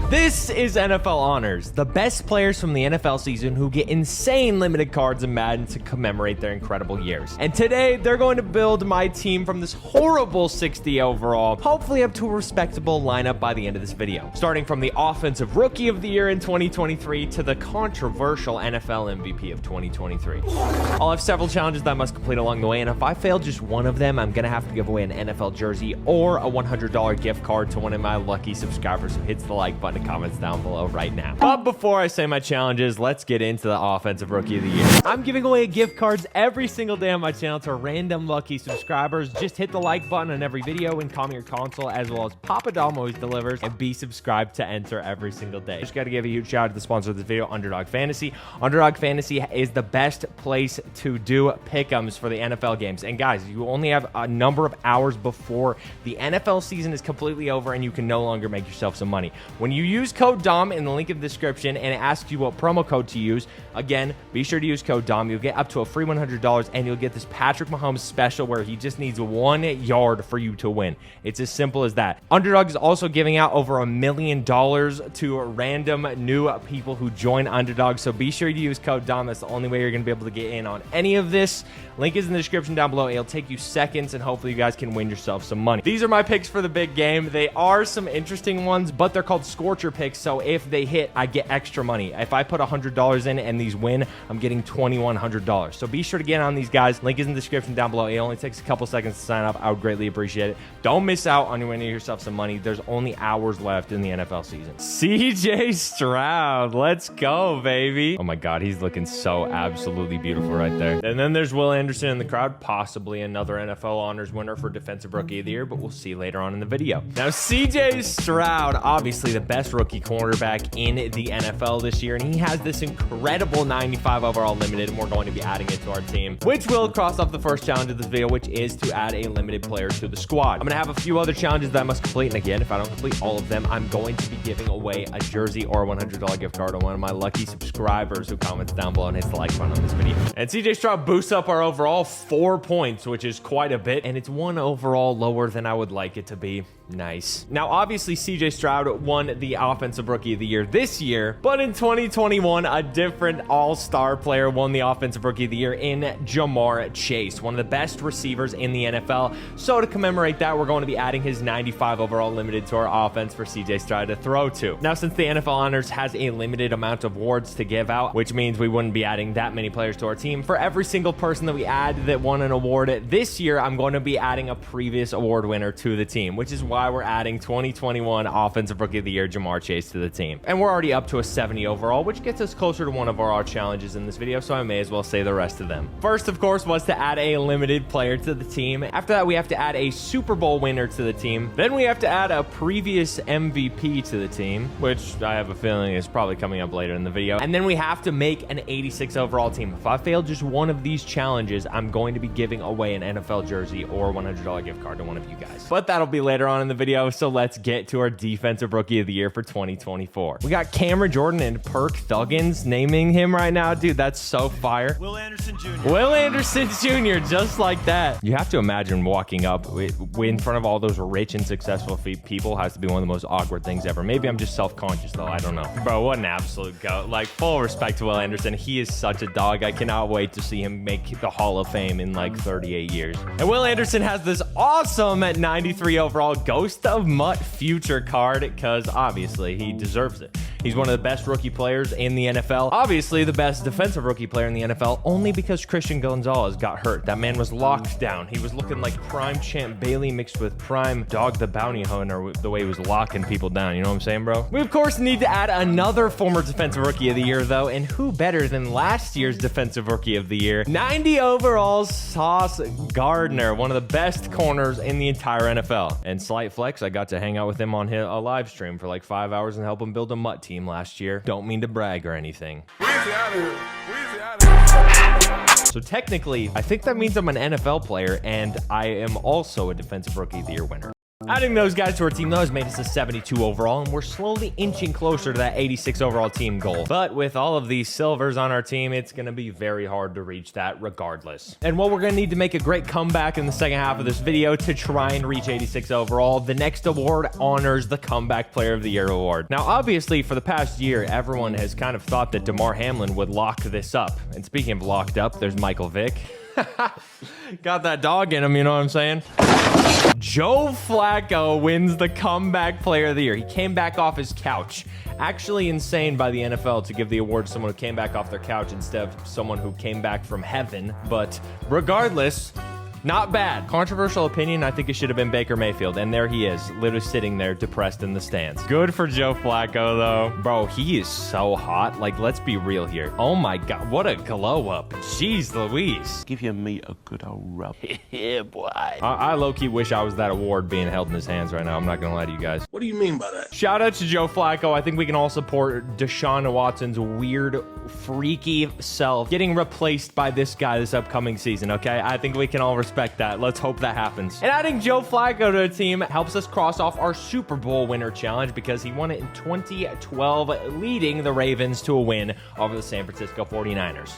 This is NFL Honors, the best players from the NFL season who get insane limited cards in Madden to commemorate their incredible years. And today, they're going to build my team from this horrible 60 overall, hopefully up to a respectable lineup by the end of this video. Starting from the Offensive Rookie of the Year in 2023 to the controversial NFL MVP of 2023. I'll have several challenges that I must complete along the way, and if I fail just one of them, I'm going to have to give away an NFL jersey or a $100 gift card to one of my lucky subscribers who hits the like button and comments down below right now. But before I say my challenges, let's get into the Offensive Rookie of the Year. I'm giving away gift cards every single day on my channel to random lucky subscribers. Just hit the like button on every video and comment your console, as well as Papa Dom always delivers, and be subscribed to enter every single day. Just got to give a huge shout out to the sponsor of this video, Underdog Fantasy. Underdog Fantasy is the best place to do pick'ems for the NFL games. And guys, you only have a number of hours before the NFL season is completely over and you can no longer make yourself some money. When you use code DOM in the link in the description and it asks you what promo code to use, again, be sure to use code DOM. You'll get up to a free $100 and you'll get this Patrick Mahomes special where he just needs 1 yard for you to win. It's as simple as that. Underdog is also giving out over $1 million to random new people who join Underdog, so be sure to use code DOM. That's the only way you're going to be able to get in on any of this. Link is in the description down below. It'll take you seconds and hopefully you guys can win yourself some money. These are my picks for the big game. They are some interesting ones, but they're called Scorcher picks, so if they hit, I get extra money. If I put $100 in and these win, I'm getting $2,100. So be sure to get on these guys. Link is in the description down below. It only takes a couple seconds to sign up. I would greatly appreciate it. Don't miss out on winning yourself some money. There's only hours left in the NFL season. CJ Stroud, let's go, baby. Oh my God, he's looking so absolutely beautiful right there. And then there's Will Anderson in the crowd, possibly another NFL Honors winner for Defensive Rookie of the Year, but we'll see later on in the video. Now, CJ Stroud, obviously the best rookie cornerback in the NFL this year, and he has this incredible 95 overall limited, and we're going to be adding it to our team, which will cross off the first challenge of this video, which is to add a limited player to the squad. I'm going to have a few other challenges that I must complete, and again, if I don't complete all of them, I'm going to be giving away a jersey or a $100 gift card to one of my lucky subscribers who comments down below and hits the like button on this video. And CJ Stroud boosts up our overall 4 points, which is quite a bit, and it's 1 overall lower than I would like it to be. Nice. Now, obviously, CJ Stroud won the Offensive Rookie of the Year this year, but in 2021, a different all-star player won the Offensive Rookie of the Year in Jamar Chase, one of the best receivers in the NFL. So to commemorate that, we're going to be adding his 95 overall limited to our offense for CJ Stroud to throw to. Now, since the NFL Honors has a limited amount of awards to give out, which means we wouldn't be adding that many players to our team, for every single person that we add that won an award this year, I'm going to be adding a previous award winner to the team, which is why we're adding 2021 Offensive Rookie of the Year Jamar Chase to the team. And we're already up to a 70 overall, which gets us closer to one of our challenges in this video, so I may as well say the rest of them. First, of course, was to add a limited player to the team. After that, we have to add a Super Bowl winner to the team. Then we have to add a previous MVP to the team, which I have a feeling is probably coming up later in the video. And then we have to make an 86 overall team. If I fail just one of these challenges, I'm going to be giving away an NFL jersey or $100 gift card to one of you guys. But that'll be later on in the video, so let's get to our Defensive Rookie of the Year for 2024. We got Cameron Jordan and Perk Thuggins naming him right now. Dude, that's so fire. Will Anderson Jr. Will Anderson Jr., just like that. You have to imagine walking up in front of all those rich and successful people has to be one of the most awkward things ever. Maybe I'm just self-conscious, though. I don't know. Bro, what an absolute goat. Like, full respect to Will Anderson. He is such a dog. I cannot wait to see him make the Hall of Fame in like 38 years. And Will Anderson has this awesome at 93 overall Ghost of Mutt future card because obviously he deserves it. He's one of the best rookie players in the NFL. Obviously the best defensive rookie player in the NFL only because Christian Gonzalez got hurt. That man was locked down. He was looking like prime Champ Bailey mixed with prime Dog the Bounty Hunter the way he was locking people down. You know what I'm saying, bro? We, of course, need to add another former defensive rookie of the year, though, and who better than last year's defensive rookie of the year? 90 overall Sauce Gardner, one of the best corners in the entire NFL. And slight flex, I got to hang out with him on a live stream for like 5 hours and help him build a mutt team last year. Don't mean to brag or anything. So technically, I think that means I'm an NFL player and I am also a Defensive Rookie of the Year winner. Adding those guys to our team, though, has made us a 72 overall, and we're slowly inching closer to that 86 overall team goal. But with all of these silvers on our team, it's going to be very hard to reach that regardless. And while we're going to need to make a great comeback in the second half of this video to try and reach 86 overall, the next award honors the Comeback Player of the Year award. Now, obviously, for the past year, everyone has kind of thought that DeMar Hamlin would lock this up. And speaking of locked up, there's Michael Vick. Got that dog in him, you know what I'm saying? Joe Flacco wins the Comeback Player of the Year. He came back off his couch. Actually insane by the NFL to give the award to someone who came back off their couch instead of someone who came back from heaven. But regardless, not bad. Controversial opinion, I think it should have been Baker Mayfield. And there he is, literally sitting there depressed in the stands. Good for Joe Flacco, though. Bro, he is so hot. Like, let's be real here. Oh my God, what a glow up. Jeez Louise. Give your meat a good old rub. Yeah, boy. I low-key wish I was that award being held in his hands right now. I'm not gonna lie to you guys. What do you mean by that? Shout out to Joe Flacco. I think we can all support Deshaun Watson's weird, freaky self getting replaced by this guy this upcoming season, okay? I think we can all respect that. Let's hope that happens. And adding Joe Flacco to the team helps us cross off our Super Bowl winner challenge because he won it in 2012, leading the Ravens to a win over the San Francisco 49ers.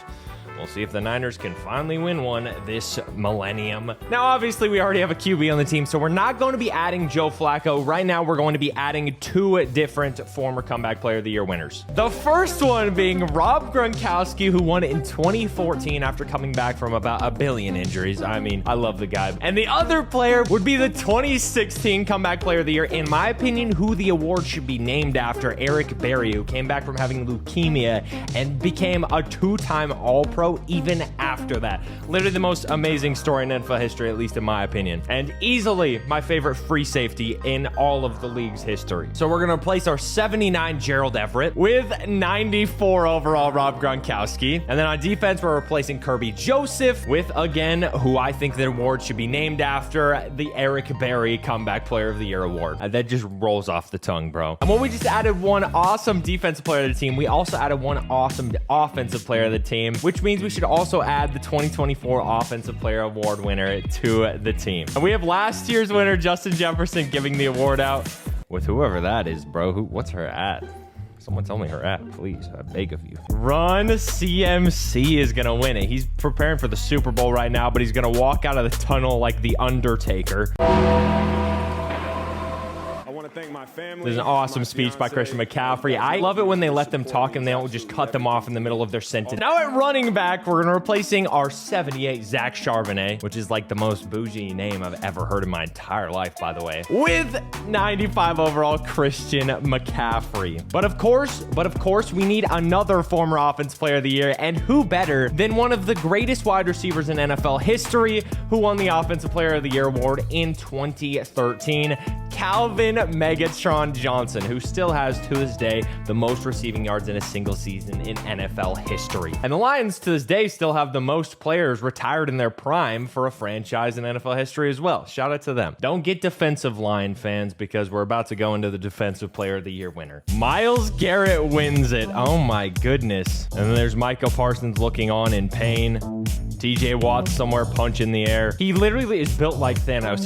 We'll see if the Niners can finally win one this millennium. Now, obviously, we already have a QB on the team, so we're not going to be adding Joe Flacco. Right now, we're going to be adding two different former Comeback Player of the Year winners. The first one being Rob Gronkowski, who won it in 2014 after coming back from about a billion injuries. I mean, I love the guy. And the other player would be the 2016 Comeback Player of the Year. In my opinion, who the award should be named after, Eric Berry, who came back from having leukemia and became a two-time All-Pro even after that. Literally the most amazing story in NFL history, at least in my opinion. And easily my favorite free safety in all of the league's history. So we're going to replace our 79 Gerald Everett with 94 overall Rob Gronkowski. And then on defense, we're replacing Kirby Joseph with, again, who I think the award should be named after, the Eric Berry Comeback Player of the Year award. That just rolls off the tongue, bro. And when we just added one awesome defensive player to the team, we also added one awesome offensive player to the team, which means we should also add the 2024 Offensive Player Award winner to the team. And we have last year's winner, Justin Jefferson, giving the award out with whoever that is, bro. What's her at? Someone tell me her at, please. I beg of you. Run CMC is going to win it. He's preparing for the Super Bowl right now, but he's going to walk out of the tunnel like the Undertaker. Thank my family. There's an awesome speech by Christian McCaffrey. I love it when they let them talk and they don't just cut them off in the middle of their sentence. Now at running back, we're going to replacing our 78 Zach Charbonnet, which is like the most bougie name I've ever heard in my entire life, by the way, with 95 overall Christian McCaffrey. But of course, we need another former Offensive Player of the Year, and who better than one of the greatest wide receivers in NFL history, who won the Offensive Player of the Year award in 2013, Calvin Megatron Johnson, who still has, to this day, the most receiving yards in a single season in NFL history. And the Lions, to this day, still have the most players retired in their prime for a franchise in NFL history as well. Shout out to them. Don't get defensive line fans, because we're about to go into the Defensive Player of the Year winner. Myles Garrett wins it. Oh my goodness. And then there's Micah Parsons looking on in pain. TJ Watt somewhere punching the air. He literally is built like Thanos.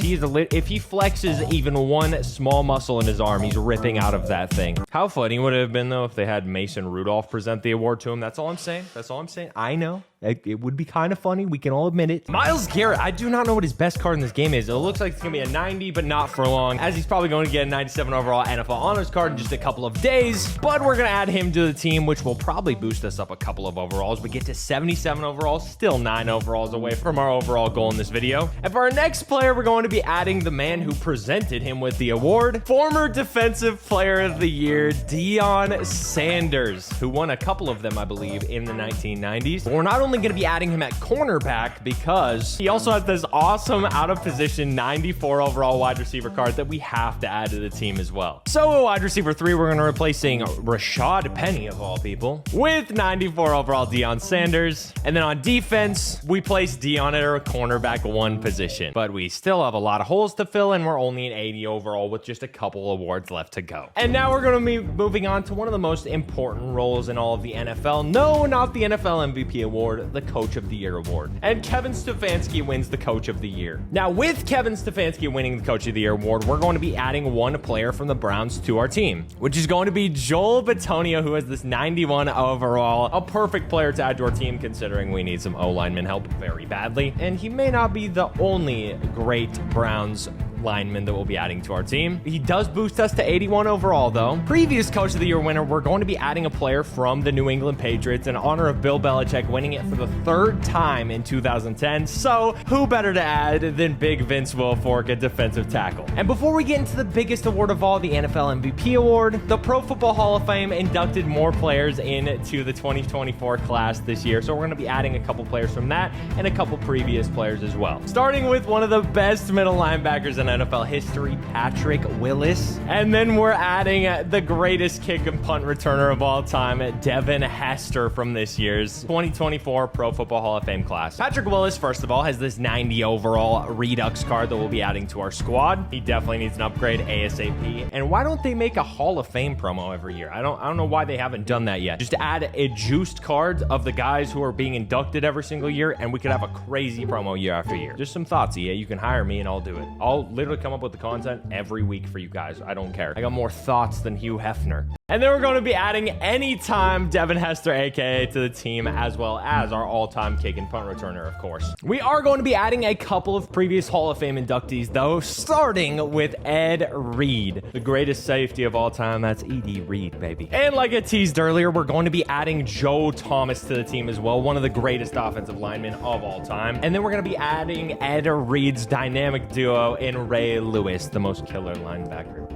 If he flexes even one small muscle in his arm, he's ripping out of that thing. How funny would it have been, though, if they had Mason Rudolph present the award to him? That's all I'm saying. That's all I'm saying. I know. It would be kind of funny. We can all admit it. Myles Garrett, I do not know what his best card in this game is. It looks like it's going to be a 90, but not for long, as he's probably going to get a 97 overall NFL Honors card in just a couple of days. But we're going to add him to the team, which will probably boost us up a couple of overalls. We get to 77 overalls, still 9 overalls away from our overall goal in this video. And for our next player, we're going to be adding the man who presented him with the award, former Defensive Player of the Year, Deion Sanders, who won a couple of them, I believe, in the 1990s. But we're not only going to be adding him at cornerback, because he also has this awesome out of position 94 overall wide receiver card that we have to add to the team as well. So wide receiver 3, we're going to replacing Rashad Penny, of all people, with 94 overall Deion Sanders. And then on defense, we place Deion at our cornerback 1 position, but we still have a lot of holes to fill, and we're only an 80 overall with just a couple awards left to go. And now we're going to be moving on to one of the most important roles in all of the NFL. No, not the NFL MVP award, award the Coach of the Year award. And Kevin Stefanski wins the Coach of the Year. Now, with Kevin Stefanski winning the Coach of the Year award, we're going to be adding one player from the Browns to our team, which is going to be Joel Bitonio, who has this 91 overall. A perfect player to add to our team, considering we need some O-lineman help very badly. And he may not be the only great Browns lineman that we'll be adding to our team. He does boost us to 81 overall, though. Previous Coach of the Year winner, we're going to be adding a player from the New England Patriots in honor of Bill Belichick winning it for the third time in 2010. So who better to add than Big Vince Wilfork, a defensive tackle? And before we get into the biggest award of all, the NFL MVP award, the Pro Football Hall of Fame inducted more players into the 2024 class this year. So we're going to be adding a couple players from that and a couple previous players as well. Starting with one of the best middle linebackers in NFL history, Patrick Willis. And then we're adding the greatest kick and punt returner of all time, Devin Hester, from this year's 2024 Pro Football Hall of Fame class. Patrick Willis, first of all, has this 90 overall Redux card that we'll be adding to our squad. He definitely needs an upgrade ASAP. And why don't they make a Hall of Fame promo every year? I don't know why they haven't done that yet. Just add a juiced card of the guys who are being inducted every single year, and we could have a crazy promo year after year. Just some thoughts, EA. You can hire me and I'll do it. I'll literally come up with the content every week for you guys. I don't care. I got more thoughts than Hugh Hefner. And then we're going to be adding anytime Devin Hester, aka, to the team, as well as our all-time kick and punt returner, of course. We are going to be adding a couple of previous Hall of Fame inductees, though, starting with Ed Reed, the greatest safety of all time. That's E.D. Reed, baby. And like I teased earlier, we're going to be adding Joe Thomas to the team as well, one of the greatest offensive linemen of all time. And then we're going to be adding Ed Reed's dynamic duo in Ray Lewis, the most killer linebacker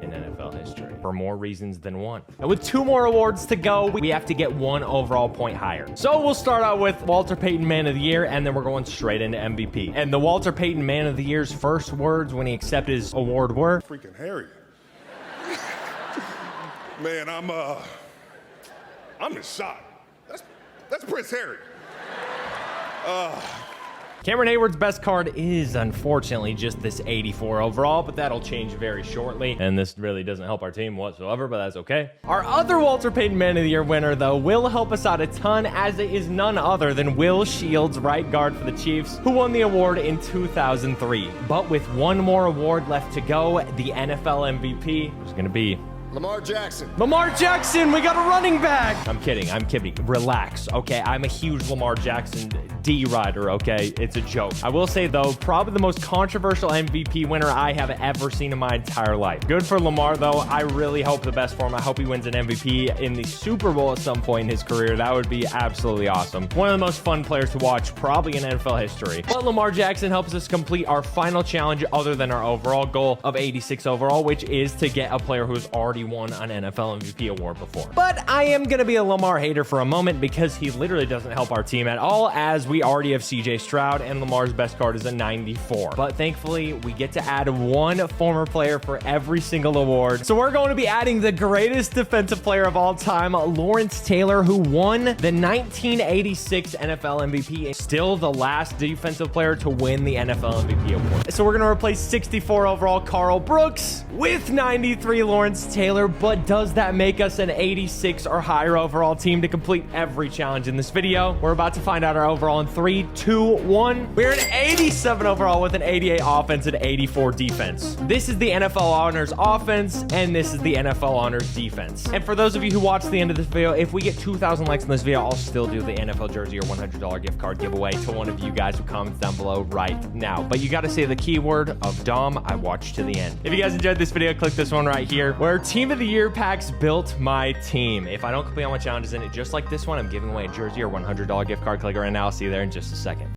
in NFL history, for more reasons than one. And with 2 more awards to go, we have to get 1 overall point higher. So we'll start out with Walter Payton Man of the Year, and then we're going straight into MVP. And the Walter Payton Man of the Year's first words when he accepted his award were, Freaking Harry. Man, I'm in shock. That's Prince Harry. Cameron Hayward's best card is unfortunately just this 84 overall, but that'll change very shortly. And this really doesn't help our team whatsoever, but that's okay. Our other Walter Payton Man of the Year winner, though, will help us out a ton, as it is none other than Will Shields, right guard for the Chiefs, who won the award in 2003. But with 1 more award left to go, the NFL MVP is going to be Lamar Jackson. Lamar Jackson, we got a running back. I'm kidding. Relax, okay? I'm a huge Lamar Jackson D rider, okay? It's a joke. I will say, though, probably the most controversial MVP winner I have ever seen in my entire life. Good for Lamar, though. I really hope the best for him. I hope he wins an MVP in the Super Bowl at some point in his career. That would be absolutely awesome. One of the most fun players to watch, probably in NFL history. But Lamar Jackson helps us complete our final challenge other than our overall goal of 86 overall, which is to get a player who's already won an NFL MVP award before. But I am going to be a Lamar hater for a moment, because he literally doesn't help our team at all, as we already have CJ Stroud, and Lamar's best card is a 94. But thankfully, we get to add 1 former player for every single award. So we're going to be adding the greatest defensive player of all time, Lawrence Taylor, who won the 1986 NFL MVP, still the last defensive player to win the NFL MVP award. So we're going to replace 64 overall Carl Brooks with 93 Lawrence Taylor. But does that make us an 86 or higher overall team to complete every challenge in this video? We're about to find out our overall in 3, 2, 1. We're an 87 overall with an 88 offense and 84 defense. This is the NFL Honors offense, and this is the NFL Honors defense. And for those of you who watch the end of this video, if we get 2,000 likes on this video, I'll still do the NFL jersey or $100 gift card giveaway to one of you guys who comments down below right now. But you got to say the keyword of Dom, I watched to the end. If you guys enjoyed this video, click this one right here, where Team of the Year packs built my team. If I don't complete all my challenges in it just like this one, I'm giving away a jersey or $100 gift card. Click right now. I'll see you there in just a second.